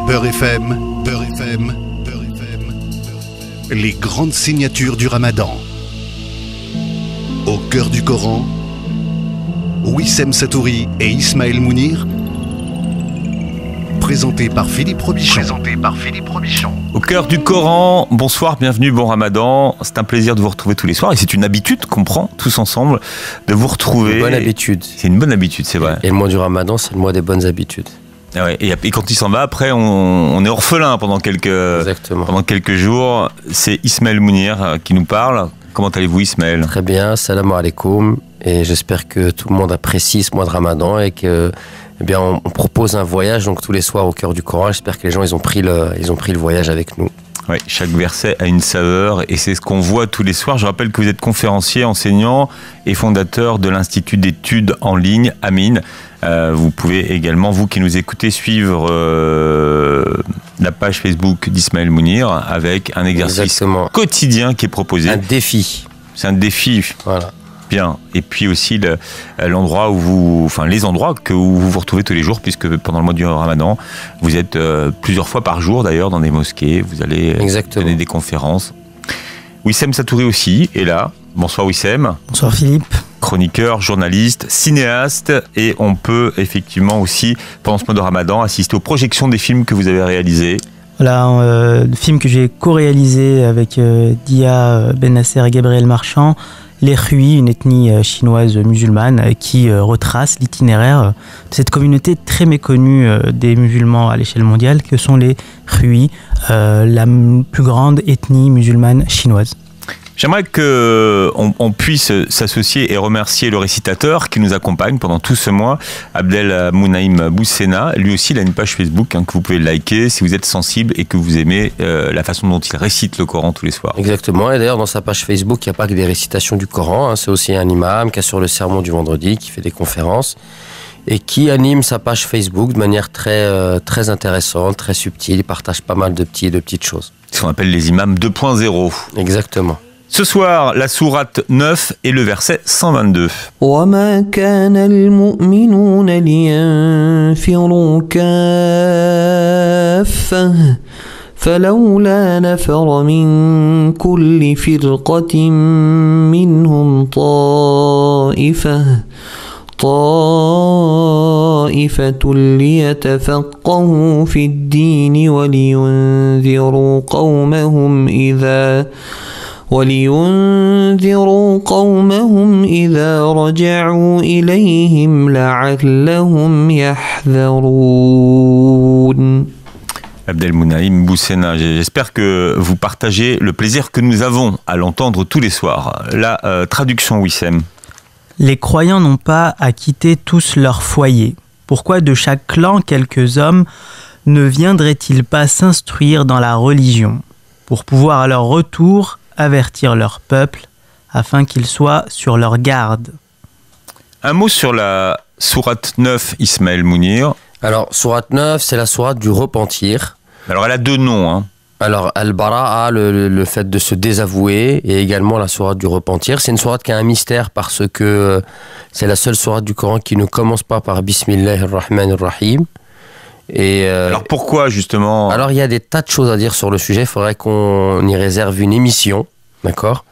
Beurre FM, Beurre FM, Beurre FM. Les grandes signatures du Ramadan. Au cœur du Coran, Wissem Satouri et Ismaël Mounir. Présenté par Philippe Robichon. Au cœur du Coran, bonsoir, bienvenue, bon Ramadan. C'est un plaisir de vous retrouver tous les soirs et c'est une habitude qu'on prend tous ensemble de vous retrouver. C'est une bonne habitude. C'est une bonne habitude, c'est vrai. Et le mois du Ramadan, c'est le mois des bonnes habitudes. Ah ouais, et quand il s'en va, après, on est orphelin pendant quelques jours. C'est Ismaël Mounir qui nous parle. Comment allez-vous, Ismaël? Très bien, salam alaikum. Et j'espère que tout le monde apprécie ce mois de Ramadan et que, eh bien, on propose un voyage donc tous les soirs au cœur du Coran. J'espère que les gens ils ont pris le voyage avec nous. Oui, chaque verset a une saveur et c'est ce qu'on voit tous les soirs. Je rappelle que vous êtes conférencier, enseignant et fondateur de l'Institut d'études en ligne, Amin. Vous pouvez également, vous qui nous écoutez, suivre la page Facebook d'Ismaël Mounir avec un exercice quotidien qui est proposé. Un défi. C'est un défi. Voilà. Bien. Et puis aussi l'endroit où les endroits où vous vous retrouvez tous les jours, puisque pendant le mois du Ramadan, vous êtes plusieurs fois par jour d'ailleurs dans des mosquées. Vous allez donner des conférences. Wissem Satouri aussi est là. Bonsoir Wissem. Bonsoir Philippe. Chroniqueur, journaliste, cinéaste, et on peut effectivement aussi, pendant ce mois de Ramadan, assister aux projections des films que vous avez réalisés. Voilà, un film que j'ai co-réalisé avec Dia Ben-Nasser et Gabriel Marchand, les Hui, une ethnie chinoise musulmane qui retrace l'itinéraire de cette communauté très méconnue des musulmans à l'échelle mondiale, que sont les Hui, la plus grande ethnie musulmane chinoise. J'aimerais qu'on puisse s'associer et remercier le récitateur qui nous accompagne pendant tout ce mois, Abdelmounaïm Boussena. Lui aussi, il a une page Facebook que vous pouvez liker si vous êtes sensible et que vous aimez la façon dont il récite le Coran tous les soirs. Exactement, et d'ailleurs dans sa page Facebook, il n'y a pas que des récitations du Coran, c'est aussi un imam qui assure le sermon du vendredi, qui fait des conférences et qui anime sa page Facebook de manière très intéressante, très subtile. Il partage pas mal de petites choses. Ce qu'on appelle les imams 2.0. Exactement. Ce soir, la sourate 9 et le verset 122. وَمَا كَانَ الْمُؤْمِنُونَ لِيَنْفِرُوا كَافَّةً فَلَوْلَا نَفَرَ مِنْ كُلِّ فِرْقَةٍ مِّنْهُمْ طَائِفَةٌ لِيَتَفَقَّهُوا فِي الدِّينِ وَلِيُنْذِرُوا قومهم إذا رجعوا إليهم لعلهم يحذرون. Abdelmounaïm Boussena, j'espère que vous partagez le plaisir que nous avons à l'entendre tous les soirs. La traduction, Wissem. Les croyants n'ont pas à quitter tous leur foyer. Pourquoi de chaque clan quelques hommes ne viendraient-ils pas s'instruire dans la religion pour pouvoir à leur retour avertir leur peuple afin qu'ils soient sur leur garde? Un mot sur la sourate 9, Ismaël Mounir. Alors, sourate 9, c'est la sourate du repentir. Alors, elle a deux noms. Hein. Alors, Al-Bara'a, le fait de se désavouer, et également la sourate du repentir. C'est une sourate qui a un mystère parce que c'est la seule sourate du Coran qui ne commence pas par Bismillahir-Rahmanir-Rahim. Alors pourquoi justement? Alors il y a des tas de choses à dire sur le sujet, il faudrait qu'on y réserve une émission, d'accord?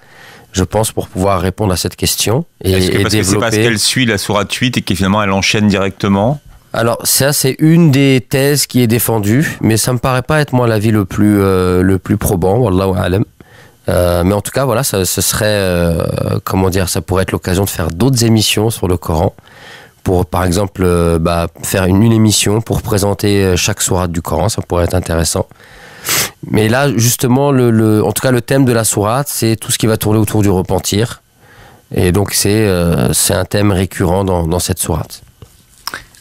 Je pense pour pouvoir répondre à cette question. Parce que c'est parce qu'elle suit la sourate 8 et que finalement elle enchaîne directement? Alors ça c'est une des thèses qui est défendue, mais ça me paraît pas être moi l'avis le plus probant, wallahu alam. Mais en tout cas voilà, ce serait, ça pourrait être l'occasion de faire d'autres émissions sur le Coran. Pour, par exemple, faire une émission pour présenter chaque sourate du Coran, ça pourrait être intéressant. Mais là, justement, en tout cas, le thème de la sourate, c'est tout ce qui va tourner autour du repentir. Et donc, c'est un thème récurrent dans cette sourate.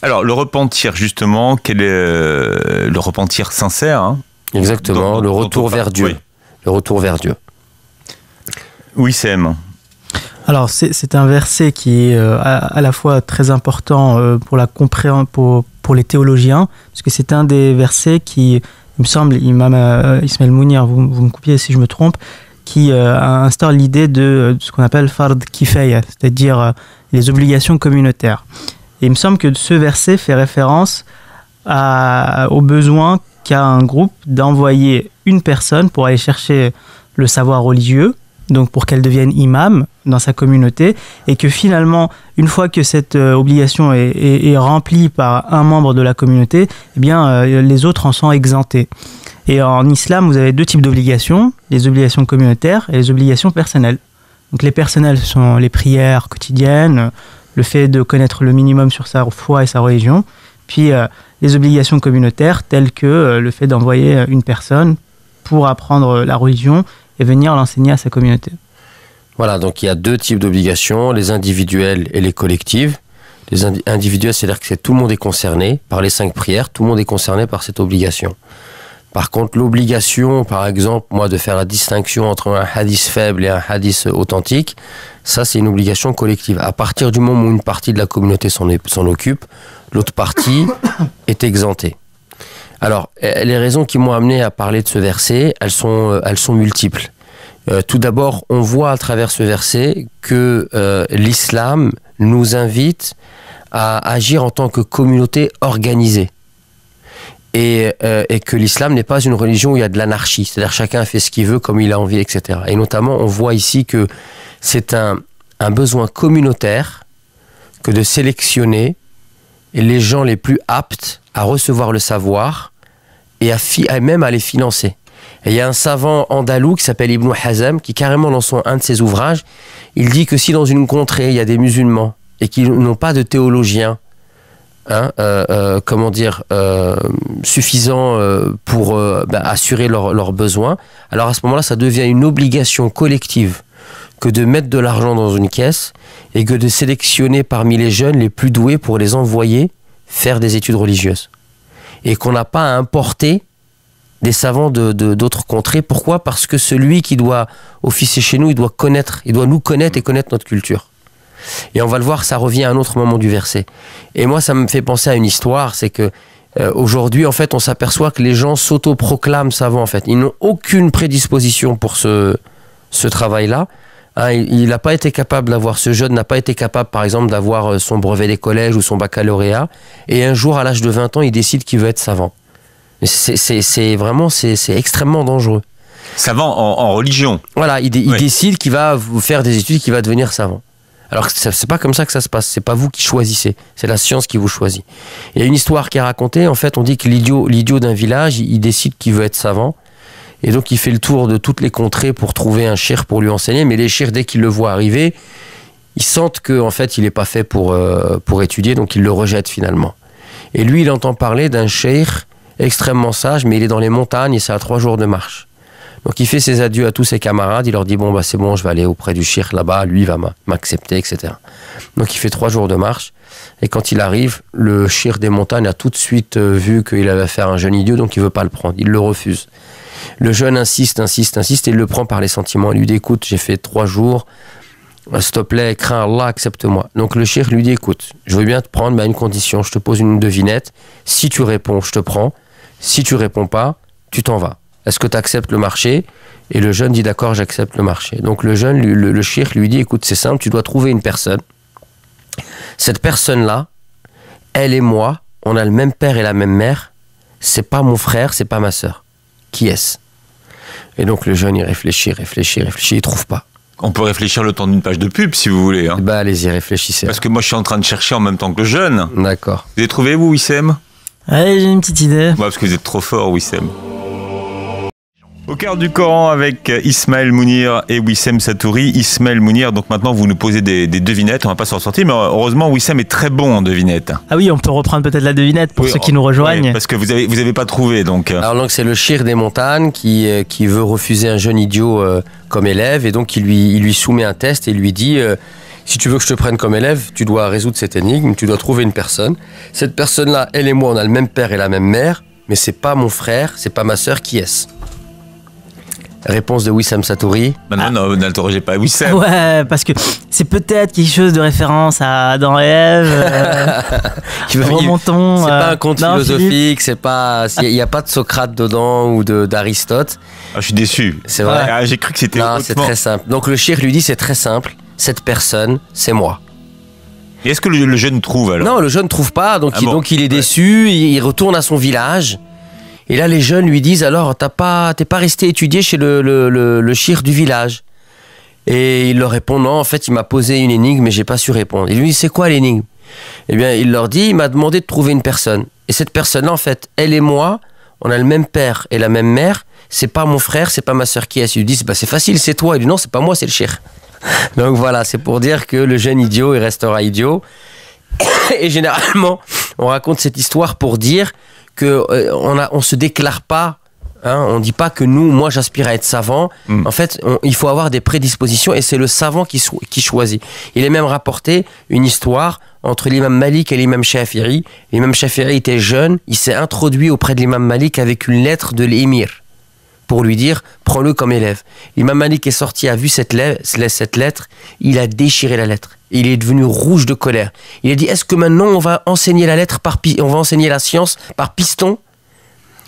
Alors, le repentir, justement, quel est le repentir sincère, hein? Exactement, le retour vers Dieu. Oui. Le retour vers Dieu. Wissem. Alors, c'est un verset qui est à la fois très important pour la compréhension, pour les théologiens, parce que c'est un des versets qui, il me semble, Imam Ismaël Mounir, vous me coupiez si je me trompe, qui instaure l'idée de ce qu'on appelle fard kifaya, c'est-à-dire les obligations communautaires. Et il me semble que ce verset fait référence aux besoins qu'a un groupe d'envoyer une personne pour aller chercher le savoir religieux, donc pour qu'elle devienne imam dans sa communauté, et que finalement, une fois que cette obligation est remplie par un membre de la communauté, eh bien, les autres en sont exemptés. Et en islam, vous avez deux types d'obligations, les obligations communautaires et les obligations personnelles. Donc les personnelles sont les prières quotidiennes, le fait de connaître le minimum sur sa foi et sa religion, puis les obligations communautaires telles que le fait d'envoyer une personne pour apprendre la religion et venir l'enseigner à sa communauté. Voilà, donc il y a deux types d'obligations, les individuelles et les collectives. Les individuelles, c'est-à-dire que tout le monde est concerné par les 5 prières, tout le monde est concerné par cette obligation. Par contre, l'obligation, par exemple, moi, de faire la distinction entre un hadith faible et un hadith authentique, ça, c'est une obligation collective. À partir du moment où une partie de la communauté s'en occupe, l'autre partie est exemptée. Alors, les raisons qui m'ont amené à parler de ce verset, elles sont multiples. Tout d'abord, on voit à travers ce verset que l'islam nous invite à agir en tant que communauté organisée. Et que l'islam n'est pas une religion où il y a de l'anarchie, c'est-à-dire chacun fait ce qu'il veut, comme il a envie, etc. Et notamment, on voit ici que c'est un besoin communautaire que de sélectionner les gens les plus aptes à recevoir le savoir et même à les financer. Et il y a un savant andalou qui s'appelle Ibn Hazm, qui carrément dans un de ses ouvrages, il dit que si dans une contrée, il y a des musulmans et qu'ils n'ont pas de théologiens, suffisant pour assurer leurs besoins, alors à ce moment-là, ça devient une obligation collective que de mettre de l'argent dans une caisse et que de sélectionner parmi les jeunes les plus doués pour les envoyer faire des études religieuses. Et qu'on n'a pas à importer des savants d'autres contrées. Pourquoi ? Parce que celui qui doit officier chez nous, il doit nous connaître et connaître notre culture. Et on va le voir, ça revient à un autre moment du verset. Et moi, ça me fait penser à une histoire, c'est que aujourd'hui, en fait, on s'aperçoit que les gens s'autoproclament savants, en fait. Ils n'ont aucune prédisposition pour ce travail-là. Il n'a pas été capable d'avoir, ce jeune n'a pas été capable, par exemple, d'avoir son brevet des collèges ou son baccalauréat. Et un jour, à l'âge de 20 ans, il décide qu'il veut être savant. C'est vraiment extrêmement dangereux. Savant en religion. Voilà, il décide qu'il va faire des études, qu'il va devenir savant. Alors c'est pas comme ça que ça se passe, c'est pas vous qui choisissez, c'est la science qui vous choisit. Il y a une histoire qui est racontée, en fait on dit que l'idiot d'un village, il décide qu'il veut être savant, et donc il fait le tour de toutes les contrées pour trouver un cheikh pour lui enseigner, mais les cheikhs, dès qu'ils le voient arriver, ils sentent qu'en fait il n'est pas fait pour étudier, donc ils le rejettent finalement. Et lui il entend parler d'un cheikh extrêmement sage, mais il est dans les montagnes et c'est à 3 jours de marche. Donc il fait ses adieux à tous ses camarades, il leur dit c'est bon, je vais aller auprès du cheikh là-bas, lui il va m'accepter, etc. Donc il fait 3 jours de marche, et quand il arrive, le cheikh des montagnes a tout de suite vu qu'il avait affaire à un jeune idiot, donc il veut pas le prendre, il le refuse. Le jeune insiste, et il le prend par les sentiments, il lui dit écoute, j'ai fait 3 jours, s'il te plaît, crains Allah, accepte-moi. Donc le cheikh lui dit écoute, je veux bien te prendre, mais à une condition, je te pose une devinette, si tu réponds, je te prends, si tu réponds pas, tu t'en vas. Est-ce que tu acceptes le marché ? Et le jeune dit d'accord, j'accepte le marché. Donc le jeune, le cheikh lui dit écoute, c'est simple, tu dois trouver une personne. Cette personne-là, elle et moi, on a le même père et la même mère. C'est pas mon frère, c'est pas ma sœur. Qui est-ce ? Et donc le jeune, il réfléchit, il trouve pas. On peut réfléchir le temps d'une page de pub si vous voulez. Allez-y, réfléchissez. Parce que moi je suis en train de chercher en même temps que le jeune. D'accord. Vous avez trouvé vous, Wissem ? Allez, j'ai une petite idée. Parce que vous êtes trop fort, Wissem. Au cœur du Coran avec Ismaël Mounir et Wissem Satouri. Ismaël Mounir, donc maintenant vous nous posez des devinettes, on va pas s'en sortir, mais heureusement Wissem est très bon en devinettes. Ah oui, on peut reprendre peut-être la devinette pour ceux qui nous rejoignent. Oui, parce que vous avez pas trouvé donc. Alors donc c'est le cheikh des montagnes qui veut refuser un jeune idiot comme élève, et donc il lui soumet un test et lui dit si tu veux que je te prenne comme élève, tu dois résoudre cette énigme, tu dois trouver une personne. Cette personne-là, elle et moi, on a le même père et la même mère, mais c'est pas mon frère, c'est pas ma sœur, qui est-ce ? Réponse de Wissem Satouri. Non, n'interrogez pas Wissem. Ouais, parce que c'est peut-être quelque chose de référence à Adam et Ève. Remontons. C'est pas un conte philosophique, c'est pas. Il n'y a pas de Socrate dedans ou d'Aristote. Ah, je suis déçu. C'est vrai. Ah, j'ai cru que c'était. Non, c'est très simple. Donc le cheikh lui dit c'est très simple. Cette personne, c'est moi. Et est-ce que le jeune trouve alors ? Non, le jeune ne trouve pas, donc il est déçu. Il retourne à son village. Et là, les jeunes lui disent, alors, t'es pas resté étudier chez le shir du village? Et il leur répond, non, en fait, il m'a posé une énigme, mais j'ai pas su répondre. Il lui dit, c'est quoi l'énigme? Eh bien, il leur dit, il m'a demandé de trouver une personne. Et cette personne-là, en fait, elle et moi, on a le même père et la même mère. C'est pas mon frère, c'est pas ma sœur qui est. Il lui dit, bah, c'est facile, c'est toi. Il dit, non, c'est pas moi, c'est le shir. Donc voilà, c'est pour dire que le jeune idiot, il restera idiot. Et généralement, on raconte cette histoire pour dire que on se déclare pas. Hein, on dit pas que moi j'aspire à être savant. En fait, il faut avoir des prédispositions et c'est le savant qui choisit. Il est même rapporté une histoire entre l'imam Malik et l'imam Shafi'i. L'imam Shafi'i était jeune, il s'est introduit auprès de l'imam Malik avec une lettre de l'émir pour lui dire prends-le comme élève. L'imam Malik est sorti, a vu cette lettre, il a déchiré la lettre. Il est devenu rouge de colère. Il a dit est-ce que maintenant on va enseigner on va enseigner la science par piston?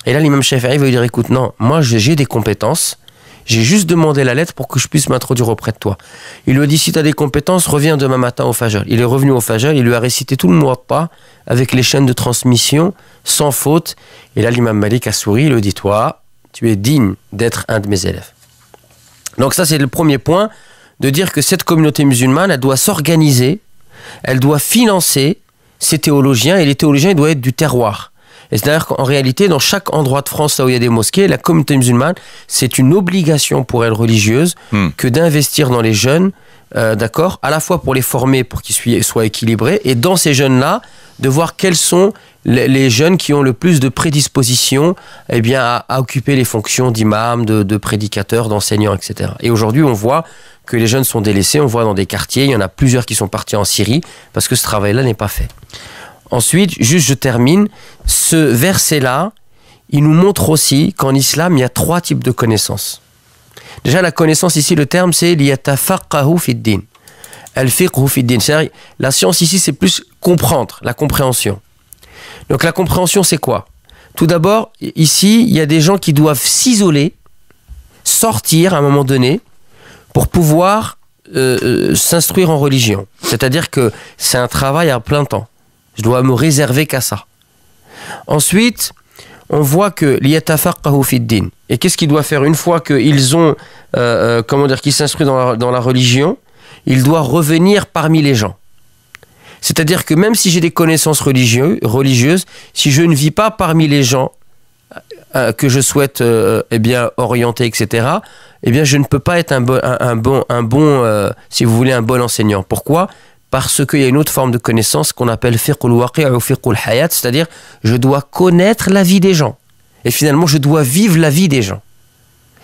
Et là, l'imam Shafi'i va lui dire, écoute, non, moi j'ai des compétences, j'ai juste demandé la lettre pour que je puisse m'introduire auprès de toi. Il lui a dit, si tu as des compétences, reviens demain matin au Fajr. Il est revenu au Fajr, il lui a récité tout le Muwatta avec les chaînes de transmission, sans faute. Et là, l'imam Malik a souri, il lui dit, toi, tu es digne d'être un de mes élèves. Donc ça, c'est le premier point, de dire que cette communauté musulmane, elle doit s'organiser, elle doit financer ses théologiens, et les théologiens, ils doivent être du terroir. Et c'est-à-dire qu'en réalité, dans chaque endroit de France, là où il y a des mosquées, la communauté musulmane, c'est une obligation pour elle religieuse que d'investir dans les jeunes, d'accord, à la fois pour les former, pour qu'ils soient équilibrés, et dans ces jeunes-là, de voir quels sont les jeunes qui ont le plus de prédisposition eh bien, à occuper les fonctions d'imam, de prédicateur, d'enseignant, etc. Et aujourd'hui, on voit que les jeunes sont délaissés, on voit dans des quartiers, il y en a plusieurs qui sont partis en Syrie, parce que ce travail-là n'est pas fait. Ensuite, juste je termine, ce verset-là, il nous montre aussi qu'en islam, il y a 3 types de connaissances. Déjà, la connaissance ici, le terme, c'est liyatafaqahu fid-din. Al-fiqhu fid-din. C'est-à-dire, la science ici, c'est plus comprendre, la compréhension. Donc la compréhension, c'est quoi? Tout d'abord, ici, il y a des gens qui doivent s'isoler, sortir à un moment donné, pour pouvoir s'instruire en religion. C'est-à-dire que c'est un travail à plein temps. Je dois me réserver qu'à ça. Ensuite, on voit que liyatafaqahu fid-din. Et qu'est-ce qu'il doit faire une fois qu'ils ont, qu'ils s'instruisent dans la religion? Il doit revenir parmi les gens. C'est-à-dire que même si j'ai des connaissances religieuses, si je ne vis pas parmi les gens que je souhaite orienter, etc., eh bien, je ne peux pas être un bon si vous voulez, un bon enseignant. Pourquoi? Parce qu'il y a une autre forme de connaissance qu'on appelle fiqhul waqi' ou fiqhul hayat, c'est-à-dire je dois connaître la vie des gens. Et finalement, je dois vivre la vie des gens.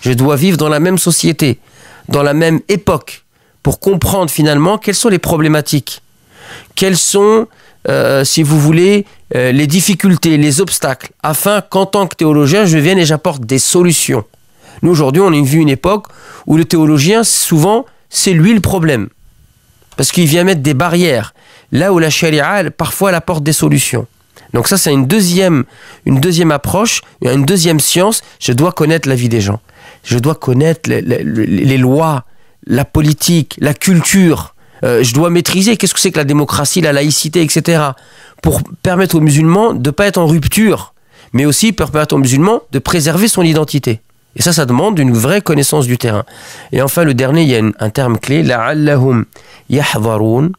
Je dois vivre dans la même société, dans la même époque, pour comprendre finalement quelles sont les problématiques, quelles sont, si vous voulez, les difficultés, les obstacles, afin qu'en tant que théologien, je vienne et j'apporte des solutions. Nous, aujourd'hui, on a vu une époque où le théologien, souvent, c'est lui le problème. Parce qu'il vient mettre des barrières, là où la charia, parfois, elle apporte des solutions. Donc ça, c'est une deuxième approche, une deuxième science. Je dois connaître la vie des gens. Je dois connaître les lois, la politique, la culture. Je dois maîtriser qu'est-ce que c'est que la démocratie, la laïcité, etc. Pour permettre aux musulmans de ne pas être en rupture, mais aussi pour permettre aux musulmans de préserver son identité. Et ça demande une vraie connaissance du terrain. Et enfin, le dernier, il y a un terme clé, la'allahum yahdharun,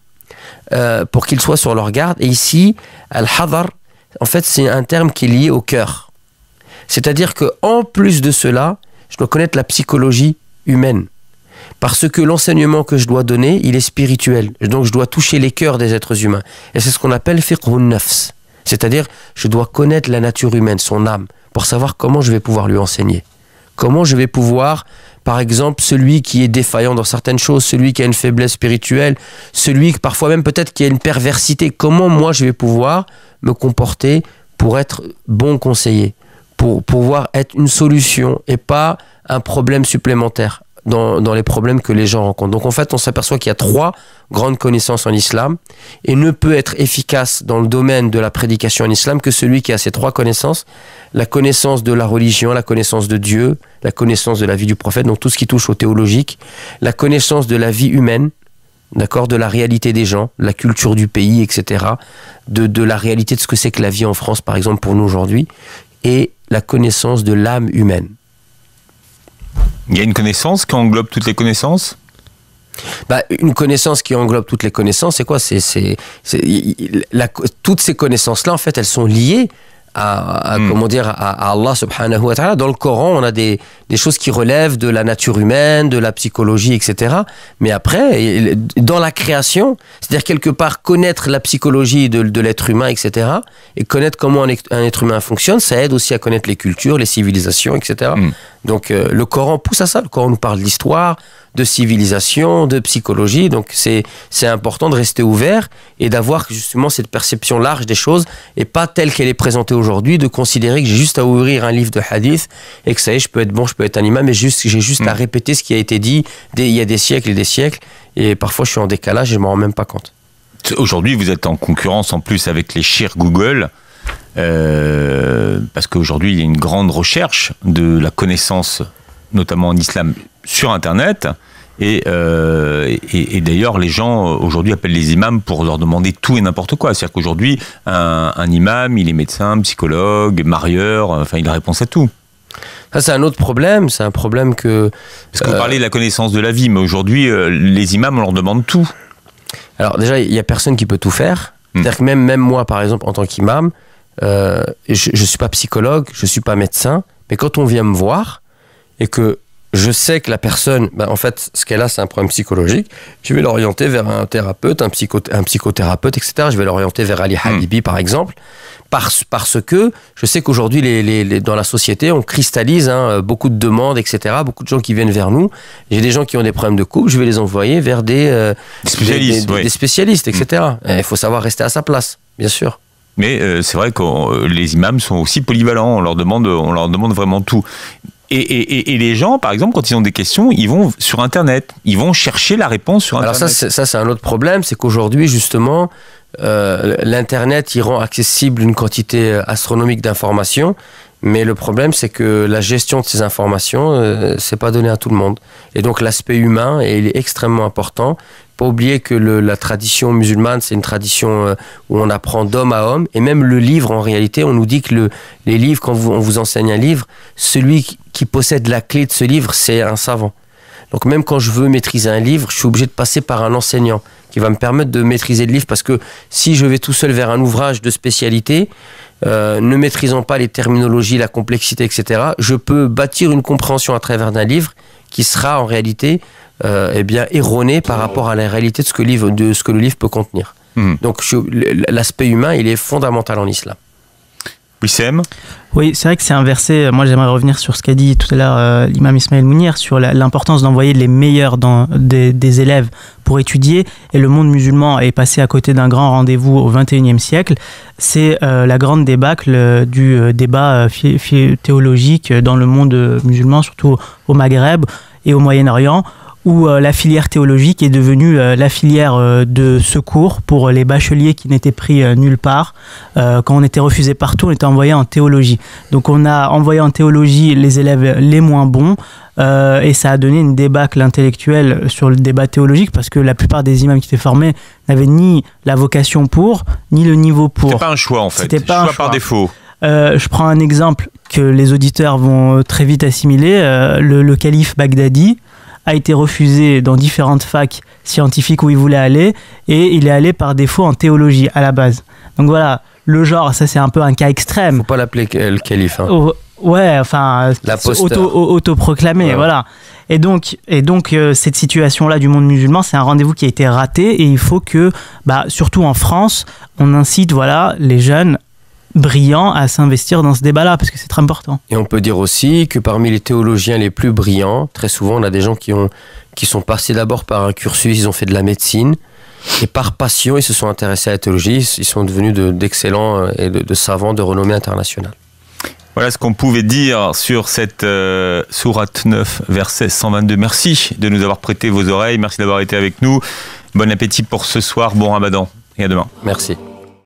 pour qu'ils soient sur leur garde. Et ici, al-hadar, en fait, c'est un terme qui est lié au cœur. C'est-à-dire qu'en plus de cela, je dois connaître la psychologie humaine. Parce que l'enseignement que je dois donner, il est spirituel. Donc, je dois toucher les cœurs des êtres humains. Et c'est ce qu'on appelle fiqhun nafs. C'est-à-dire, je dois connaître la nature humaine, son âme, pour savoir comment je vais pouvoir lui enseigner. Comment je vais pouvoir, par exemple, celui qui est défaillant dans certaines choses, celui qui a une faiblesse spirituelle, celui qui parfois même peut-être qui a une perversité, comment moi je vais pouvoir me comporter pour être bon conseiller, pour pouvoir être une solution et pas un problème supplémentaire dans les problèmes que les gens rencontrent. Donc en fait, on s'aperçoit qu'il y a 3 grandes connaissances en islam et ne peut être efficace dans le domaine de la prédication en islam que celui qui a ces 3 connaissances: la connaissance de la religion, la connaissance de Dieu, la connaissance de la vie du prophète, donc tout ce qui touche au théologique, la connaissance de la vie humaine, d'accord, de la réalité des gens, la culture du pays, etc., de la réalité de ce que c'est que la vie en France, par exemple, pour nous aujourd'hui, et la connaissance de l'âme humaine. Il y a une connaissance qui englobe toutes les connaissances ? Une connaissance qui englobe toutes les connaissances, c'est quoi ? Toutes ces connaissances-là, en fait, elles sont liées à Allah subhanahu wa ta'ala. Dans le Coran, on a des choses qui relèvent de la nature humaine, de la psychologie, etc. Mais après, dans la création, c'est-à-dire quelque part connaître la psychologie de l'être humain, etc. et connaître comment un être humain fonctionne, ça aide aussi à connaître les cultures, les civilisations, etc. Donc le Coran pousse à ça. Le Coran nous parle d'histoire, de civilisation, de psychologie. Donc c'est important de rester ouvert et d'avoir justement cette perception large des choses et pas telle qu'elle est présentée aujourd'hui, de considérer que j'ai juste à ouvrir un livre de hadith et que ça y est, je peux être bon, je peux être un imam, mais j'ai juste à répéter ce qui a été dit il y a des siècles et des siècles, et parfois je suis en décalage et je ne m'en rends même pas compte. Aujourd'hui, vous êtes en concurrence en plus avec les chers Google, parce qu'aujourd'hui il y a une grande recherche de la connaissance, notamment en islam, sur Internet, et d'ailleurs les gens aujourd'hui appellent les imams pour leur demander tout et n'importe quoi. C'est-à-dire qu'aujourd'hui un imam, il est médecin, psychologue, marieur, enfin il a réponse à tout. Ça, c'est un autre problème, c'est un problème que... Parce que vous parlez de la connaissance de la vie, mais aujourd'hui les imams, on leur demande tout. Alors déjà, il n'y a personne qui peut tout faire. C'est-à-dire que même moi, par exemple, en tant qu'imam, je ne suis pas psychologue, je ne suis pas médecin, mais quand on vient me voir et que je sais que la personne, en fait, ce qu'elle a, c'est un problème psychologique, je vais l'orienter vers un thérapeute, un psychothérapeute, etc. Je vais l'orienter vers Ali Habibi, par exemple, parce que je sais qu'aujourd'hui, dans la société, on cristallise beaucoup de demandes, etc. Beaucoup de gens qui viennent vers nous. J'ai des gens qui ont des problèmes de couple, je vais les envoyer vers des spécialistes, etc. Il faut savoir rester à sa place, bien sûr. Mais c'est vrai que les imams sont aussi polyvalents, on leur demande vraiment tout. Et les gens, par exemple, quand ils ont des questions, ils vont sur Internet. Ils vont chercher la réponse sur Internet. Alors ça c'est un autre problème. C'est qu'aujourd'hui, justement, l'Internet, il rend accessible une quantité astronomique d'informations. Mais le problème, c'est que la gestion de ces informations, c'est pas donné à tout le monde. Et donc, l'aspect humain, il est extrêmement important. Pas oublier que la tradition musulmane, c'est une tradition où on apprend d'homme à homme. Et même le livre, en réalité, on nous dit que les livres, quand on vous enseigne un livre, celui qui possède la clé de ce livre, c'est un savant. Donc même quand je veux maîtriser un livre, je suis obligé de passer par un enseignant qui va me permettre de maîtriser le livre, parce que si je vais tout seul vers un ouvrage de spécialité, ne maîtrisant pas les terminologies, la complexité, etc., je peux bâtir une compréhension à travers d'un livre qui sera en réalité erronée par rapport à la réalité de ce que le livre peut contenir. Donc l'aspect humain, il est fondamental en islam. Wissem ? Oui, c'est vrai que c'est un verset. Moi, j'aimerais revenir sur ce qu'a dit tout à l'heure l'imam Ismaël Mounir sur l'importance d'envoyer les meilleurs des élèves pour étudier. Et le monde musulman est passé à côté d'un grand rendez-vous au XXIe siècle. C'est la grande débâcle du débat théologique dans le monde musulman, surtout au Maghreb et au Moyen-Orient, où la filière théologique est devenue la filière de secours pour les bacheliers qui n'étaient pris nulle part. Quand on était refusé partout, on était envoyé en théologie. Donc on a envoyé en théologie les élèves les moins bons, et ça a donné une débâcle intellectuelle sur le débat théologique, parce que la plupart des imams qui étaient formés n'avaient ni la vocation pour, ni le niveau pour. C'était pas un choix en fait, c'était pas un choix par défaut. Je prends un exemple que les auditeurs vont très vite assimiler. Le calife Baghdadi a été refusé dans différentes facs scientifiques où il voulait aller, et il est allé par défaut en théologie à la base. Donc voilà, le genre, ça c'est un peu un cas extrême. Faut pas l'appeler le calife. Ouais, enfin, autoproclamé, ouais. Voilà. Et donc cette situation-là du monde musulman, c'est un rendez-vous qui a été raté, et il faut que, surtout en France, on incite les jeunes brillants à s'investir dans ce débat-là, parce que c'est très important. Et on peut dire aussi que parmi les théologiens les plus brillants, très souvent on a des gens qui sont passés d'abord par un cursus, ils ont fait de la médecine, et par passion ils se sont intéressés à la théologie, ils sont devenus d'excellents et de savants de renommée internationale. Voilà ce qu'on pouvait dire sur cette sourate 9, verset 122. Merci de nous avoir prêté vos oreilles, merci d'avoir été avec nous. Bon appétit pour ce soir, bon Ramadan, et à demain. Merci.